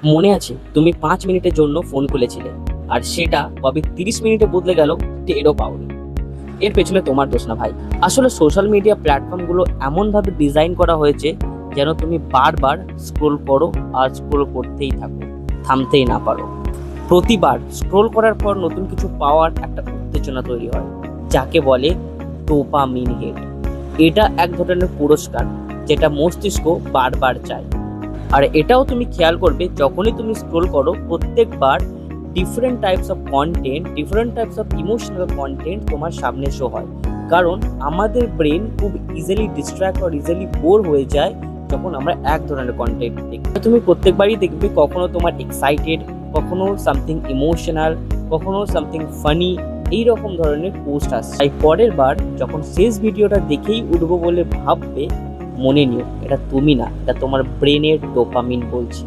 মনে আছে তুমি 5 মিনিটের জন্য ফোন খুলেছিলে, আর সেটা কবে 30 মিনিটে বদলে গেল টেরও পাওনি। এর পেছনে তোমার দোষ না ভাই। আসলে সোশ্যাল মিডিয়া প্ল্যাটফর্মগুলো এমনভাবে ডিজাইন করা হয়েছে যেন তুমি বারবার স্ক্রোল করো আর স্ক্রোল করতেই থাকো, থামতেই না পারো। প্রতিবার স্ক্রোল করার পর নতুন কিছু পাওয়ার একটা উত্তেজনা তৈরি হয়, যাকে বলে ডোপামিন হিট। এটা এক ধরনের পুরস্কার যেটা মস্তিষ্ক বারবার চায়। আর এটাও তুমি খেয়াল করবে, যখনই তুমি স্ক্রোল করো প্রত্যেকবার different types of content, different types of emotional content তোমার সামনে শো হয়। কারণ আমাদের ব্রেন খুব ইজিলি ডিস্ট্র্যাক্ট আর ইজিলি বোর হয়ে যায় যখন আমরা এক ধরনের কন্টেন্ট দেখি। তুমি প্রত্যেকবারই দেখবে কখনো তোমার এক্সাইটেড, কখনো সামথিং ইমোশনাল, কখনো সামথিং ফানি, এইরকম ধরনের পোস্ট আসছে। তাই পরের বার যখন শেষ ভিডিওটা দেখেই উঠবো বলে ভাববে, মনে নিও এটা তুমি না, এটা তোমার ব্রেনের ডোপামিন বলছে।